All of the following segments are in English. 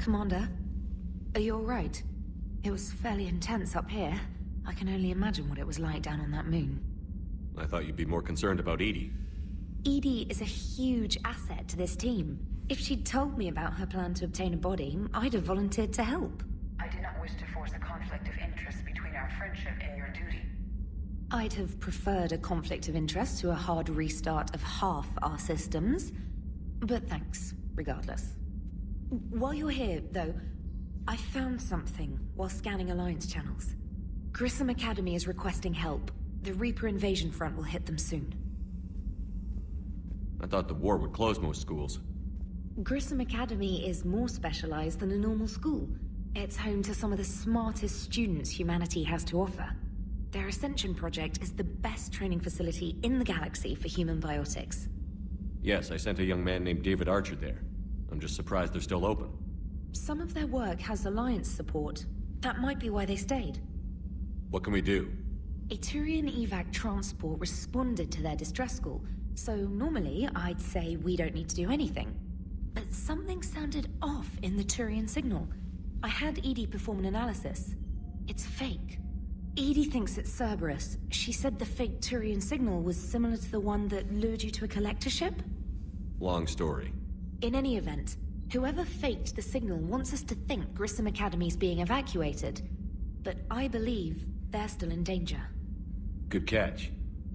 Commander, are you alright? It was fairly intense up here. I can only imagine what it was like down on that moon. I thought you'd be more concerned about Edie. Edie is a huge asset to this team. If she'd told me about her plan to obtain a body, I'd have volunteered to help. I did not wish to force a conflict of interest between our friendship and your duty. I'd have preferred a conflict of interest to a hard restart of half our systems. But thanks, regardless. While you're here, though, I found something while scanning Alliance channels. Grissom Academy is requesting help. The Reaper invasion front will hit them soon. I thought the war would close most schools. Grissom Academy is more specialized than a normal school. It's home to some of the smartest students humanity has to offer. Their Ascension project is the best training facility in the galaxy for human biotics. Yes, I sent a young man named David Archer there. I'm just surprised they're still open. Some of their work has Alliance support. That might be why they stayed. What can we do? A Turian evac transport responded to their distress call, so normally I'd say we don't need to do anything. But something sounded off in the Turian signal. I had Edie perform an analysis. It's fake. Edie thinks it's Cerberus. She said the fake Turian signal was similar to the one that lured you to a collector ship? Long story. In any event, whoever faked the signal wants us to think Grissom Academy's being evacuated. But I believe they're still in danger. Good catch.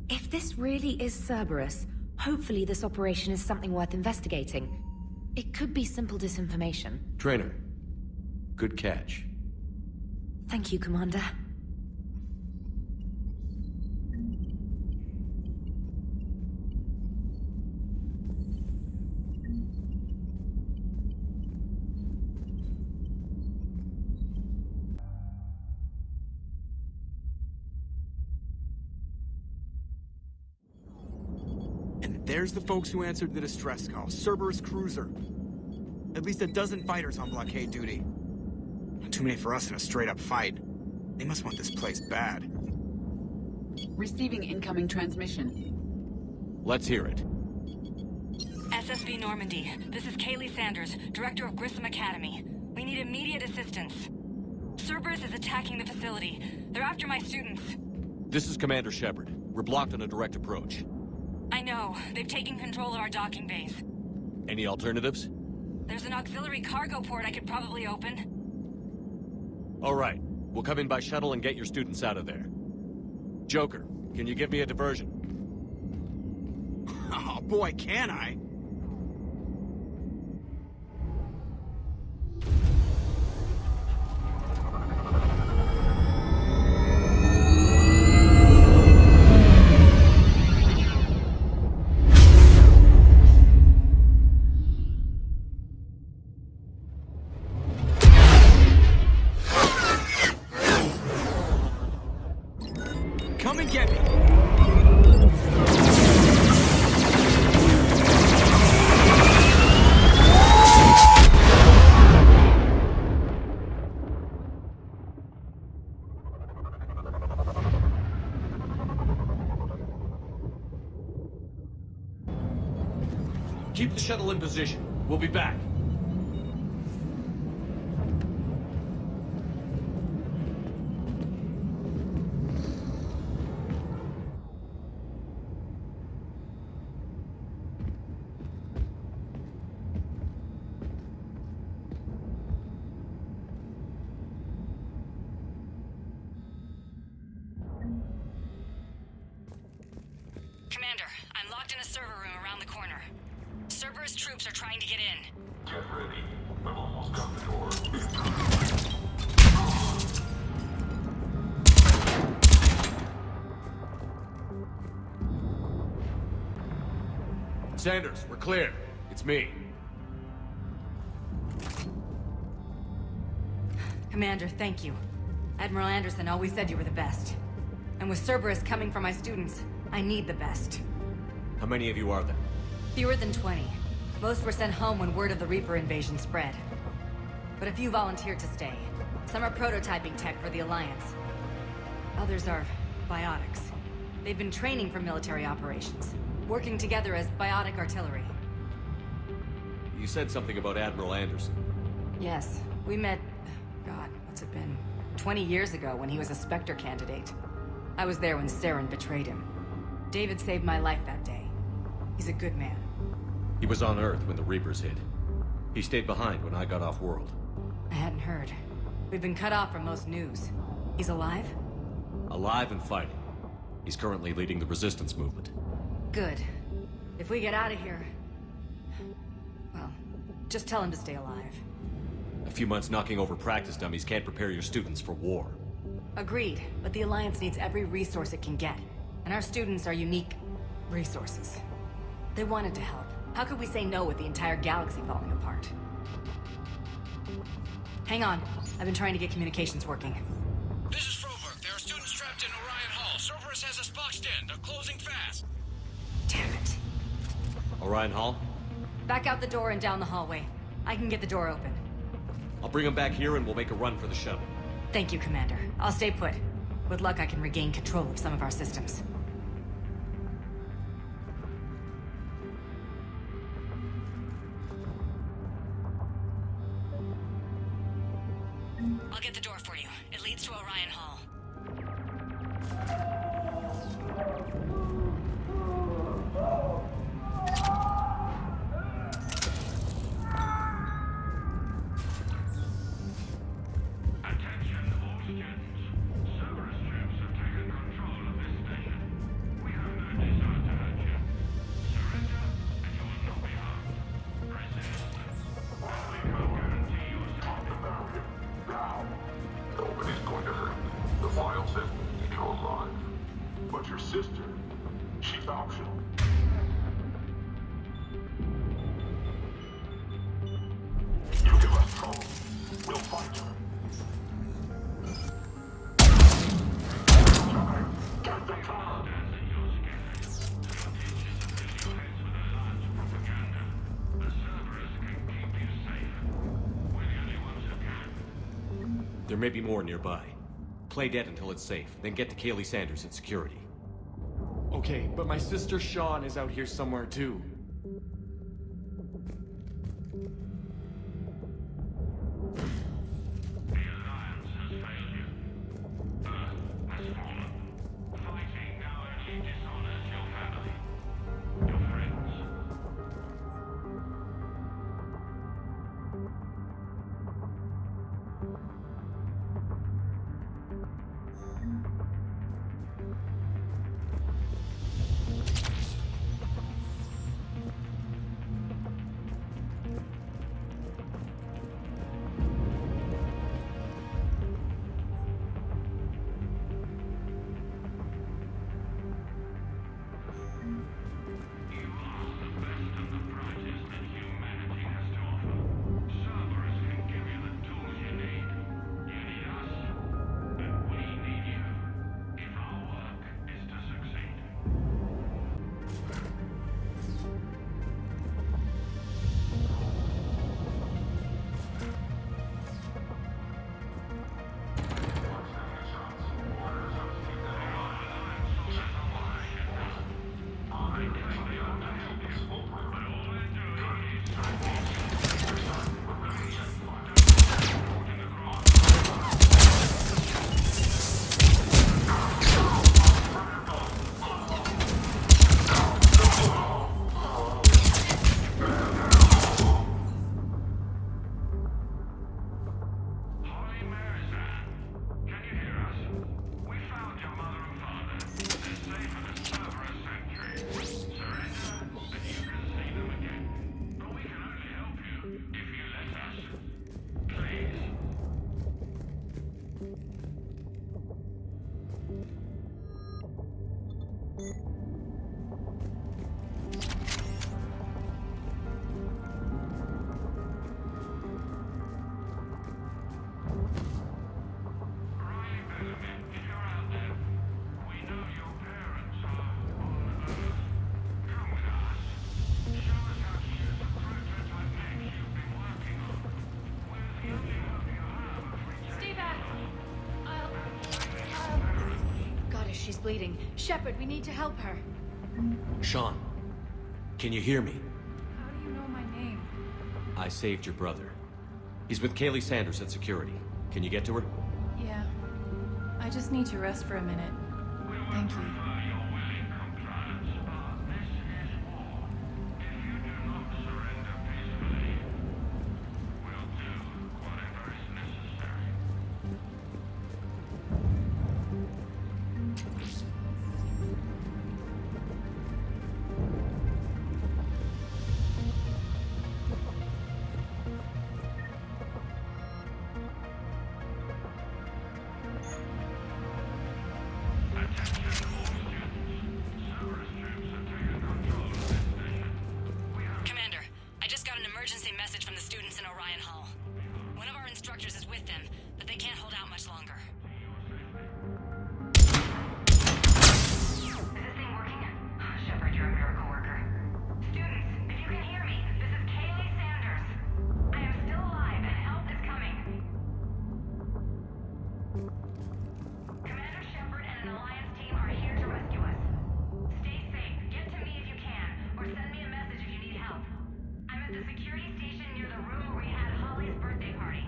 If this really is Cerberus, hopefully this operation is something worth investigating. It could be simple disinformation. Trainer. Good catch. Thank you, Commander. There's the folks who answered the distress call. Cerberus cruiser. At least a dozen fighters on blockade duty. Not too many for us in a straight-up fight. They must want this place bad. Receiving incoming transmission. Let's hear it. SSV Normandy, this is Kaylee Sanders, Director of Grissom Academy. We need immediate assistance. Cerberus is attacking the facility. They're after my students. This is Commander Shepard. We're blocked on a direct approach. I know. They've taken control of our docking base. Any alternatives? There's an auxiliary cargo port I could probably open. All right. We'll come in by shuttle and get your students out of there. Joker, can you give me a diversion? Oh boy, can I? Come and get me! Keep the shuttle in position. We'll be back. Commander, I'm locked in a server room around the corner. Cerberus troops are trying to get in. Get ready. I've almost got the door. Sanders, we're clear. It's me. Commander, thank you. Admiral Anderson always said you were the best. And with Cerberus coming for my students, I need the best. How many of you are there? Fewer than 20. Most were sent home when word of the Reaper invasion spread. But a few volunteered to stay. Some are prototyping tech for the Alliance. Others are biotics. They've been training for military operations, working together as biotic artillery. You said something about Admiral Anderson. Yes, we met... God, what's it been? 20 years ago when he was a Spectre candidate. I was there when Saren betrayed him. David saved my life that day. He's a good man. He was on Earth when the Reapers hit. He stayed behind when I got off-world. I hadn't heard. We've been cut off from most news. He's alive? Alive and fighting. He's currently leading the resistance movement. Good. If we get out of here... Well, just tell him to stay alive. A few months knocking over practice dummies can't prepare your students for war. Agreed, but the Alliance needs every resource it can get. And our students are unique resources. They wanted to help. How could we say no with the entire galaxy falling apart? Hang on. I've been trying to get communications working. This is Froberg. There are students trapped in Orion Hall. Cerberus has us boxed in. They're closing fast. Damn it. Orion Hall? Back out the door and down the hallway. I can get the door open. I'll bring them back here and we'll make a run for the shuttle. Thank you, Commander. I'll stay put. With luck, I can regain control of some of our systems. I'll get the door for you. It leads to Orion Hall. Attention all students. Cerberus troops have taken control of this station. We have no desire to hurt you. Surrender and you will not be harmed. Resist and we can't guarantee your safety. Now, nobody's going to hurt you. The file says you're alive. But your sister, she's optional. You give us trouble, we'll fight her. Get the car! There may be more nearby. Play dead until it's safe, then get to Kaylee Sanders at security. Okay, but my sister Sean is out here somewhere too. The Alliance has failed you. Earth has fallen. Fighting now only dishonors your family, your friends. You are the best and the brightest that humanity has to offer. Cerberus can give you the tools you need. You need us, and we need you. If our work is to succeed. She's bleeding. Shepard, we need to help her. Sean, can you hear me? How do you know my name? I saved your brother. He's with Kaylee Sanders at security. Can you get to her? Yeah. I just need to rest for a minute. Thank you. Commander, I just got an emergency message from the students in Orion Hall. One of our instructors is with them, but they can't hold out much longer. Is this thing working? Shepard, you're a miracle worker. Students, if you can hear me, this is Kaylee Sanders. I am still alive and help is coming. Commander Shepard and an Alliance team are here to rescue us. Stay safe, get to me if you can, or send me a message if you need help. I'm at the security station near the room where we had Holly's birthday party.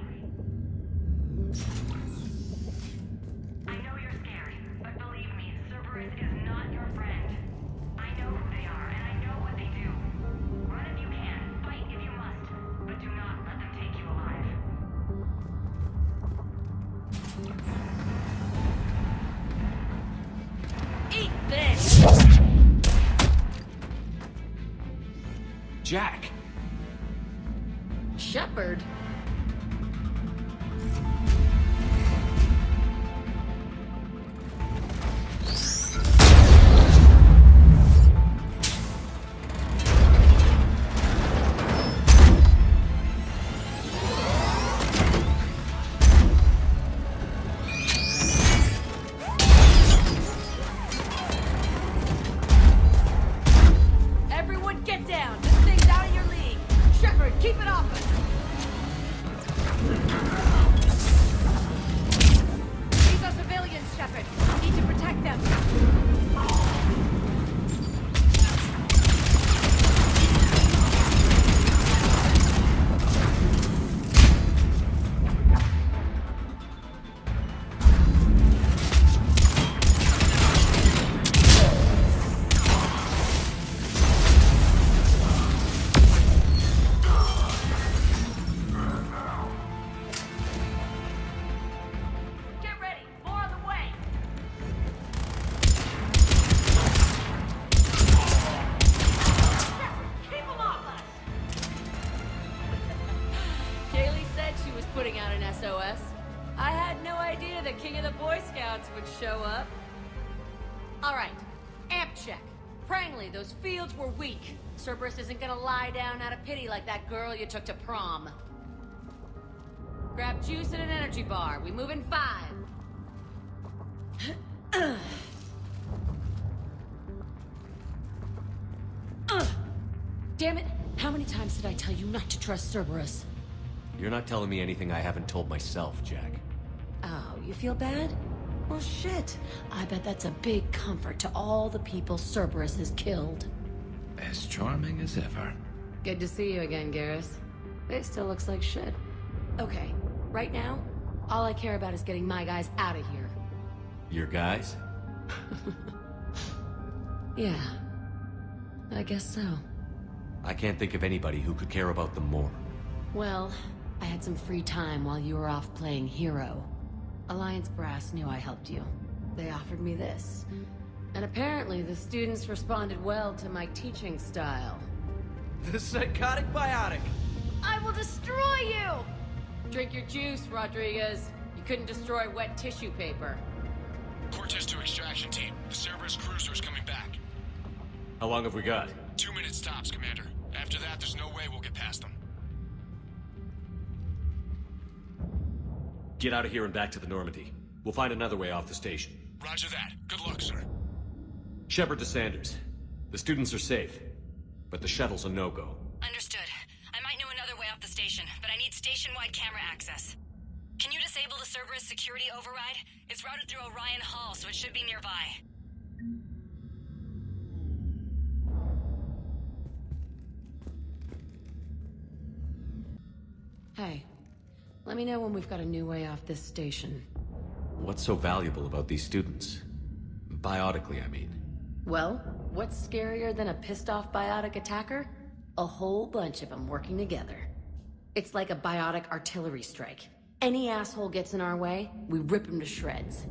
I know you're scared, but believe me, Cerberus is not your friend. I know who they are, and I know what they do. Run if you can, fight if you must, but do not let them take you alive. Eat this! Jack! Shepard? Everyone get down! This thing's out of your league! Shepard, keep it off us! These are civilians, Shepard. We need to protect them. Get ready! More on the way! Keep them off us! Kaylee said she was putting out an SOS. I had no idea the King of the Boy Scouts would show up. Alright, amp check. Prangley, those fields were weak. Cerberus isn't gonna lie down out of pity like that girl you took to prom. Grab juice and an energy bar. We move in 5. Damn it! How many times did I tell you not to trust Cerberus? You're not telling me anything I haven't told myself, Jack. Oh, you feel bad? Well, shit. I bet that's a big comfort to all the people Cerberus has killed. As charming as ever. Good to see you again, Garrus. It still looks like shit. Okay, right now, all I care about is getting my guys out of here. Your guys? Yeah. I guess so. I can't think of anybody who could care about them more. Well, I had some free time while you were off playing hero. Alliance Brass knew I helped you. They offered me this. And apparently the students responded well to my teaching style. The psychotic biotic. I will destroy you! Drink your juice, Rodriguez. You couldn't destroy wet tissue paper. Cortez to extraction team. The Cerberus cruiser is coming back. How long have we got? 2 minutes tops, Commander. After that, there's no way we'll get past them. Get out of here and back to the Normandy. We'll find another way off the station. Roger that. Good luck, sir. Shepard to Sanders. The students are safe, but the shuttle's a no-go. Understood. I might know another way off the station, but I need station-wide camera access. Can you disable the Cerberus security override? It's routed through Orion Hall, so it should be nearby. Hey, Let me know when we've got a new way off this station. What's so valuable about these students? Biotically, I mean. Well, what's scarier than a pissed-off biotic attacker? A whole bunch of them working together. It's like a biotic artillery strike. Any asshole gets in our way, we rip him to shreds.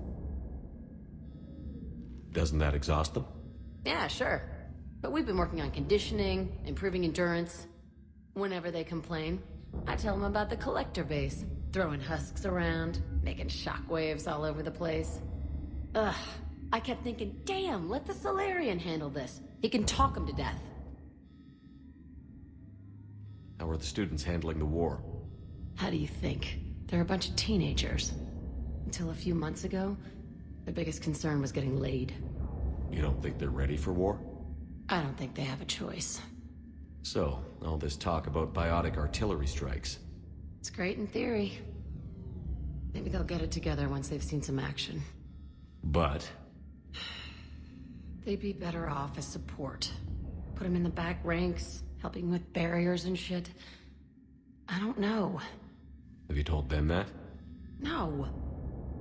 Doesn't that exhaust them? Yeah, sure. But we've been working on conditioning, improving endurance. Whenever they complain, I tell them about the collector base, throwing husks around, making shockwaves all over the place. Ugh, I kept thinking, damn, let the Solarian handle this. He can talk them to death. How are the students handling the war? How do you think? They're a bunch of teenagers. Until a few months ago, their biggest concern was getting laid. You don't think they're ready for war? I don't think they have a choice. So, all this talk about biotic artillery strikes. It's great in theory. Maybe they'll get it together once they've seen some action. But? They'd be better off as support. Put them in the back ranks, helping with barriers and shit. I don't know. Have you told them that? No.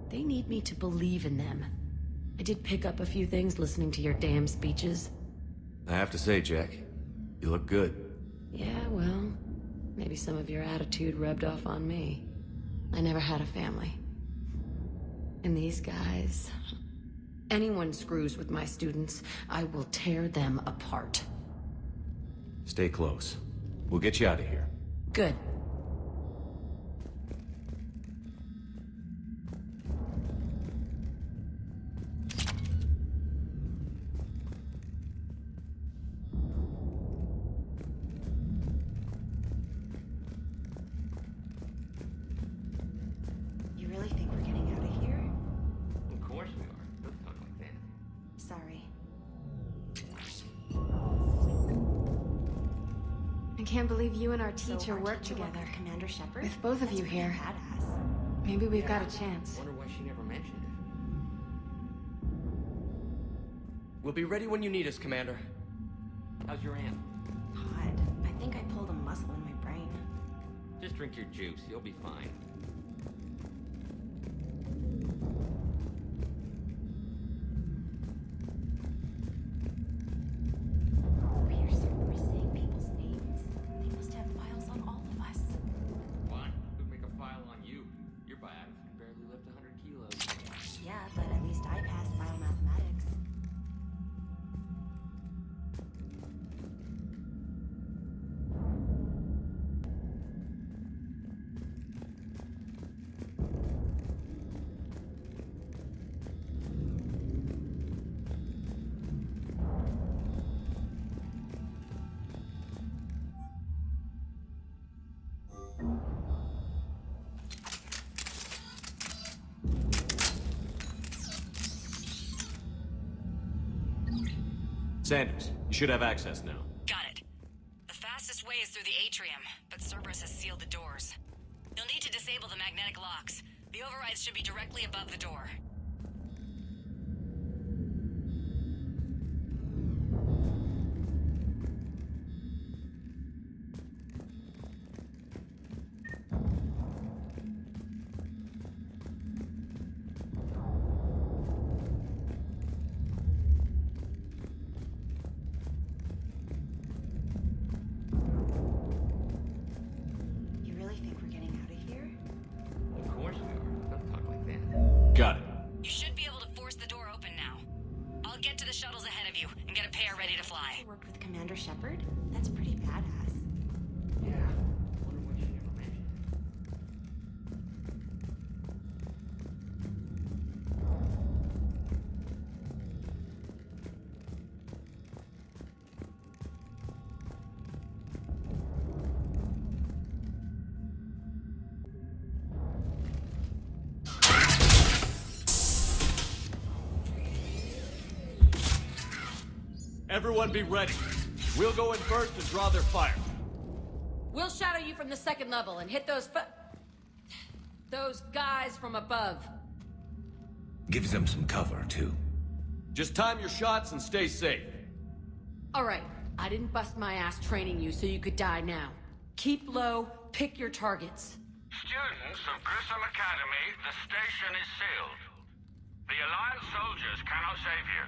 They need me to believe in them. I did pick up a few things listening to your damn speeches. I have to say, Jack, you look good. Yeah, well, maybe some of your attitude rubbed off on me. I never had a family. And these guys... Anyone screws with my students, I will tear them apart. Stay close. We'll get you out of here. Good. You really think we're getting out of here? Of course we are. Don't talk like that. Sorry. I can't believe you and our teacher worked together. Commander Shepard? With both of you here. Badass. Maybe we've got a chance. Wonder why she never mentioned it. We'll be ready when you need us, Commander. How's your aunt? Odd. I think I pulled a muscle in my brain. Just drink your juice. You'll be fine. We're saying people's names. They must have files on all of us. Why? Who'd make a file on you? Your biotics can barely lift 100 kilos. Yeah, but at least I passed biomathematics. Sanders, you should have access now. Got it. The fastest way is through the atrium, but Cerberus has sealed the doors. You'll need to disable the magnetic locks. The overrides should be directly above the door. You really think we're getting out of here? Of course we are. Don't talk like that. Got it. You should be able to force the door open now. I'll get to the shuttles ahead of you and get a pair ready to fly. You worked with Commander Shepard? That's pretty badass. Yeah. Wonder why she never mentioned it. Everyone be ready. We'll go in first and draw their fire. We'll shadow you from the second level and hit those guys from above. Gives them some cover, too. Just time your shots and stay safe. All right, I didn't bust my ass training you so you could die now. Keep low, pick your targets. Students of Grissom Academy, the station is sealed. The Alliance soldiers cannot save you.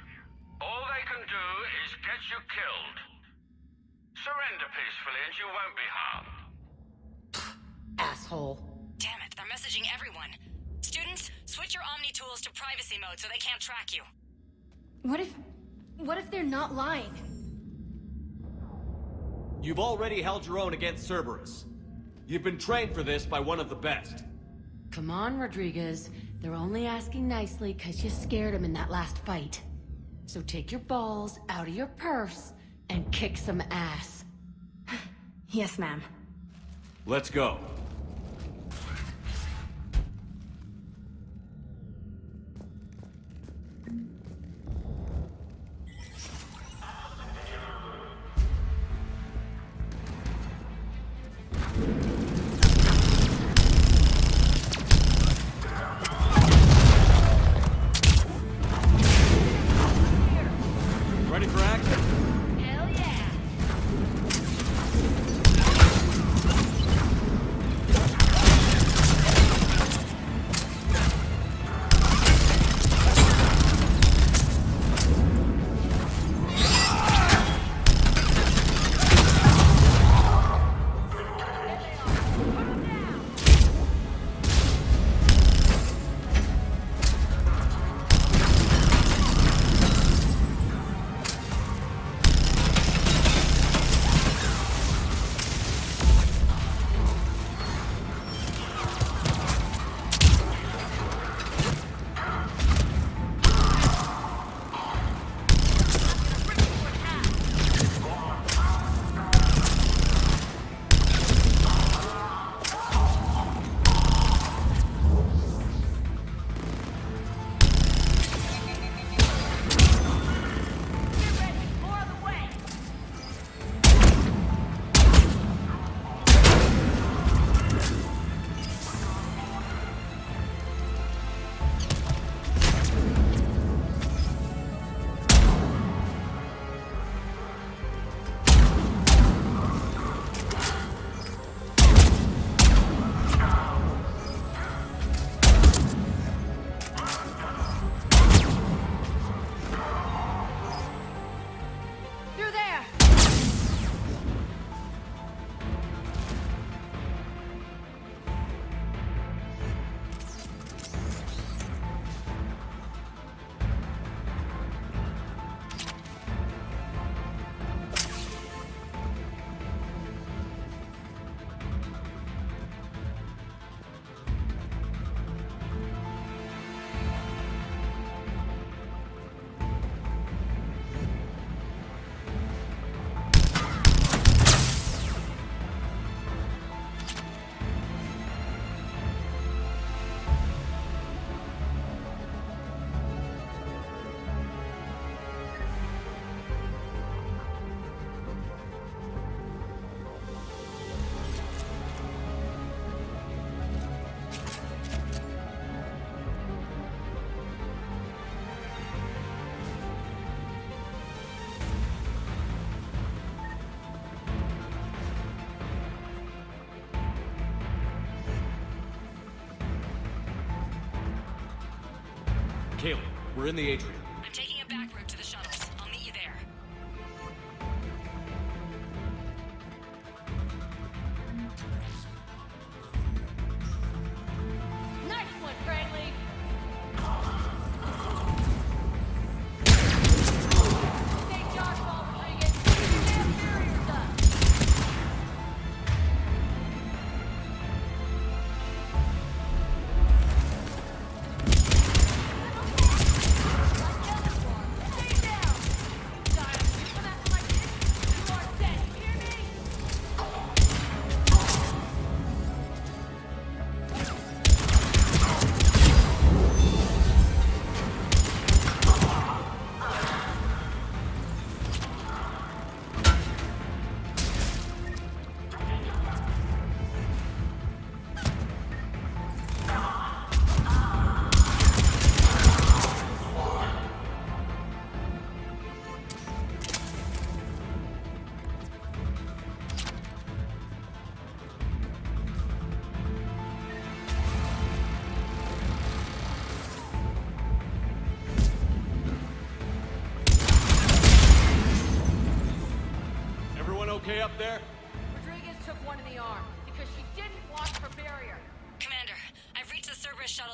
All they can do is get you killed. Surrender peacefully and you won't be harmed. Asshole. Damn it, they're messaging everyone. Students, switch your Omni tools to privacy mode so they can't track you. What if they're not lying? You've already held your own against Cerberus. You've been trained for this by one of the best. Come on, Rodriguez. They're only asking nicely because you scared them in that last fight. So take your balls out of your purse and kick some ass. Yes, ma'am. Let's go. Ready for action? Hell yeah! Kaylee, we're in the atrium. I'm taking a back route to the shuttles. I'll meet you there. Nice one, Cragley! Take Josh ball, Rodriguez. Get your damn barriers up!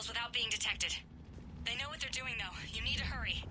materials without being detected. They know what they're doing, though. You need to hurry.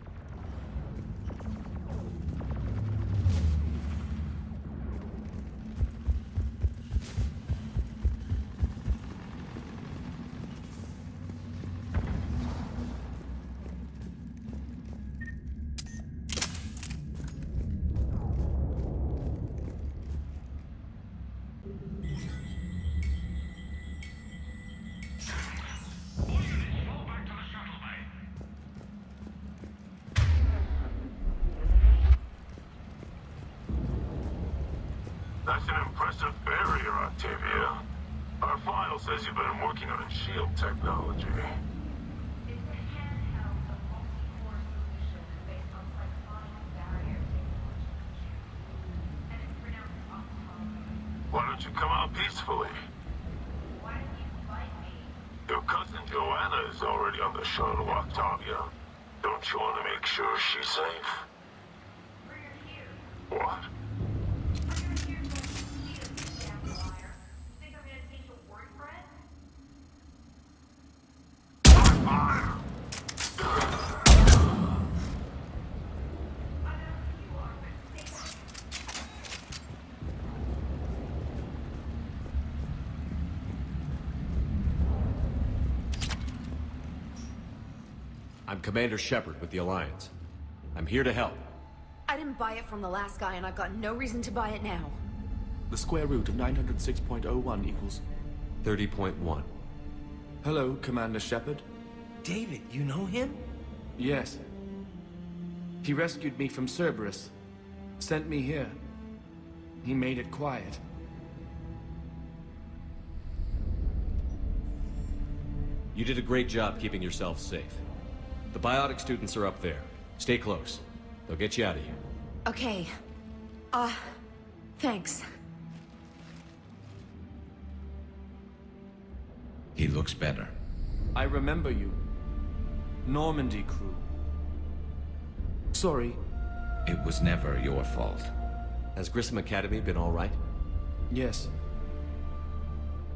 That's an impressive barrier, Octavia. Our file says you've been working on shield technology. It's a handheld of multi-core solution based on cyclonic barrier technology. And it's pronounced Ottemis. Why don't you come out peacefully? Why don't you fight me? Your cousin Joanna is already on the shuttle, Octavia. Don't you want to make sure she's safe? We're here. What? I'm Commander Shepard with the Alliance. I'm here to help. I didn't buy it from the last guy, and I've got no reason to buy it now. The square root of 906.01 equals... 30.1. Hello, Commander Shepard. David, you know him? Yes. He rescued me from Cerberus. Sent me here. He made it quiet. You did a great job keeping yourself safe. The biotic students are up there. Stay close. They'll get you out of here. Okay. Thanks. He looks better. I remember you. Normandy crew. Sorry. It was never your fault. Has Grissom Academy been all right? Yes.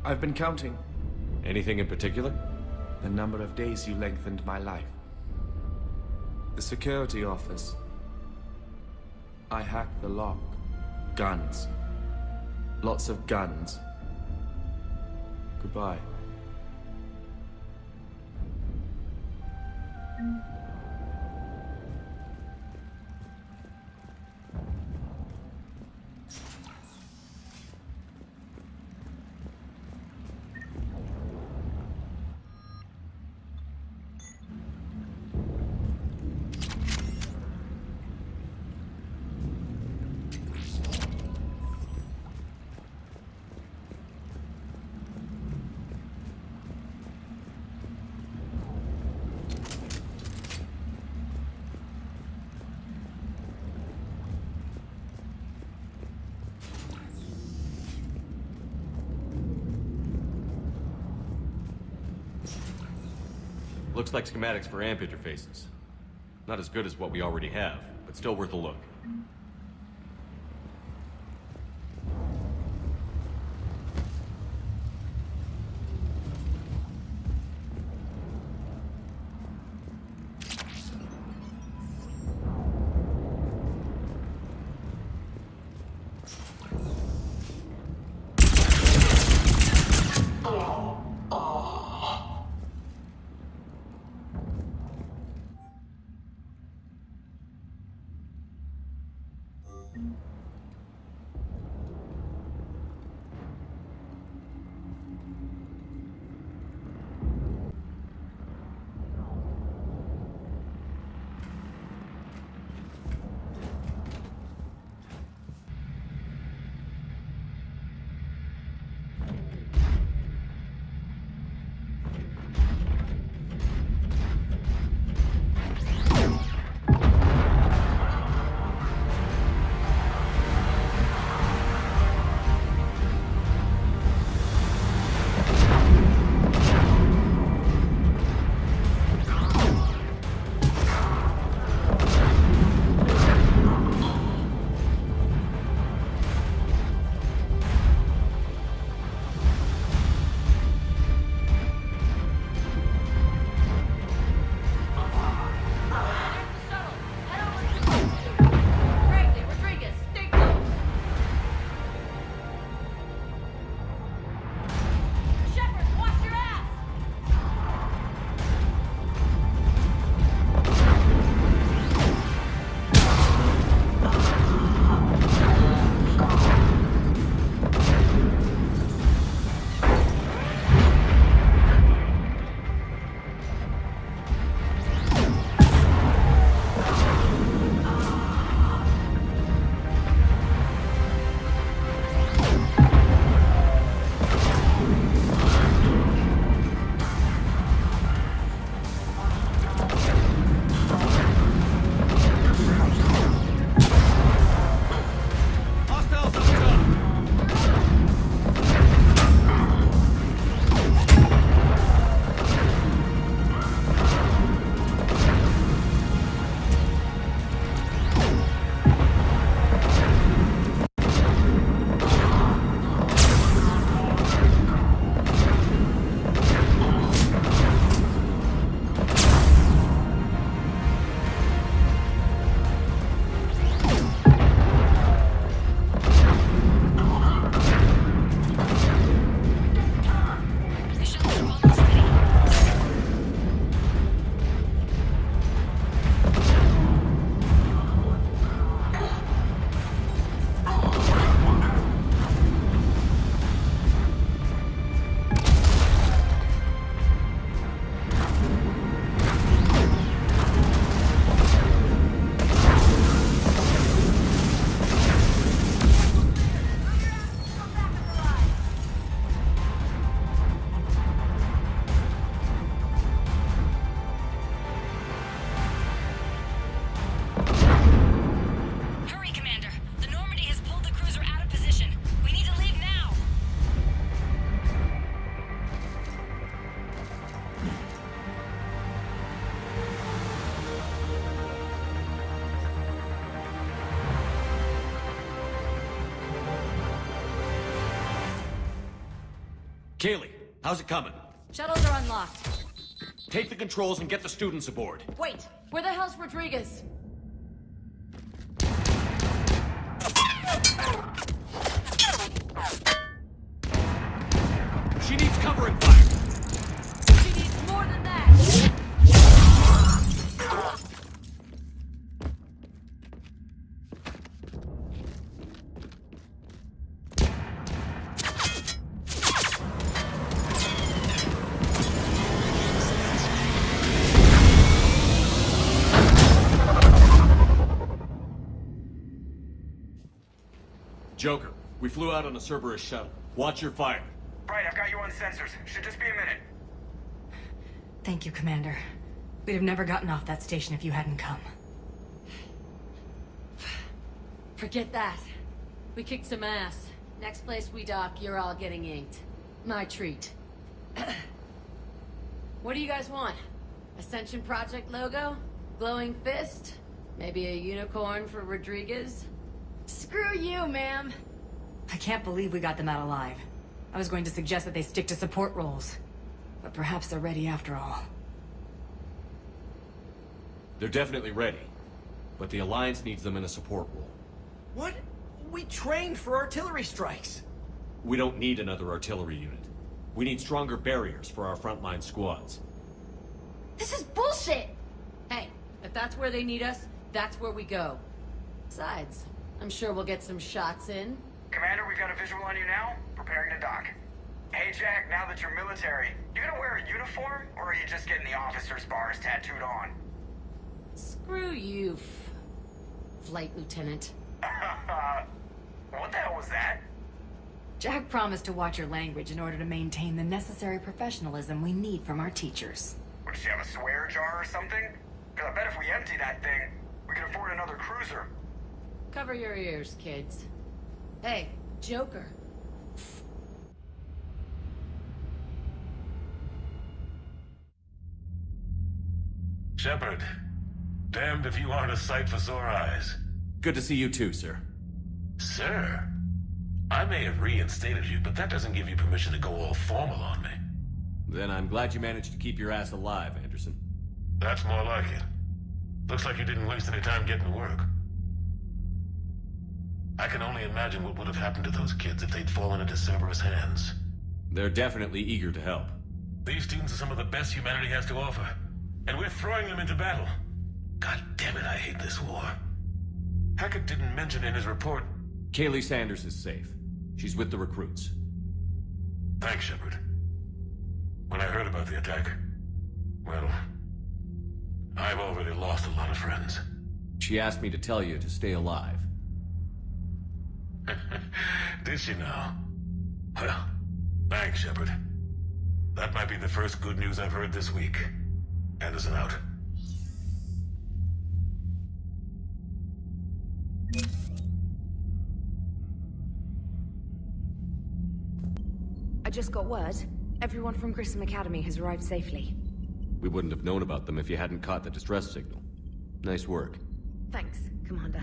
I've been counting. Anything in particular? The number of days you lengthened my life. The security office. I hacked the lock. Guns. Lots of guns. Goodbye. Looks like schematics for AMP interfaces. Not as good as what we already have, but still worth a look. Kaylee, how's it coming? Shuttles are unlocked. Take the controls and get the students aboard. Wait, where the hell's Rodriguez? She needs covering fire. She needs more than that. Joker, we flew out on a Cerberus shuttle. Watch your fire. Right, I've got you on sensors. Should just be a minute. Thank you, Commander. We'd have never gotten off that station if you hadn't come. Forget that. We kicked some ass. Next place we dock, you're all getting inked. My treat. What do you guys want? Ascension Project logo? Glowing fist? Maybe a unicorn for Rodriguez? Screw you, ma'am. I can't believe we got them out alive. I was going to suggest that they stick to support roles. But perhaps they're ready after all. They're definitely ready. But the Alliance needs them in a support role. What? We trained for artillery strikes. We don't need another artillery unit. We need stronger barriers for our frontline squads. This is bullshit! Hey, if that's where they need us, that's where we go. Besides, I'm sure we'll get some shots in. Commander, we've got a visual on you now. Preparing to dock. Hey, Jack, now that you're military, you gonna wear a uniform, or are you just getting the officer's bars tattooed on? Screw you, Flight Lieutenant. What the hell was that? Jack promised to watch your language in order to maintain the necessary professionalism we need from our teachers. What, does she have a swear jar or something? Because I bet if we empty that thing, we can afford another cruiser. Cover your ears, kids. Hey, Joker. Shepard, damned if you aren't a sight for sore eyes. Good to see you too, sir. Sir? I may have reinstated you, but that doesn't give you permission to go all formal on me. Then I'm glad you managed to keep your ass alive, Anderson. That's more like it. Looks like you didn't waste any time getting to work. I can only imagine what would have happened to those kids if they'd fallen into Cerberus hands. They're definitely eager to help. These students are some of the best humanity has to offer, and we're throwing them into battle. God damn it, I hate this war. Hackett didn't mention in his report... Kaylee Sanders is safe. She's with the recruits. Thanks, Shepard. When I heard about the attack, well, I've already lost a lot of friends. She asked me to tell you to stay alive. Did she now? Well, thanks, Shepard. That might be the first good news I've heard this week. Anderson out. I just got word. Everyone from Grissom Academy has arrived safely. We wouldn't have known about them if you hadn't caught the distress signal. Nice work. Thanks, Commander.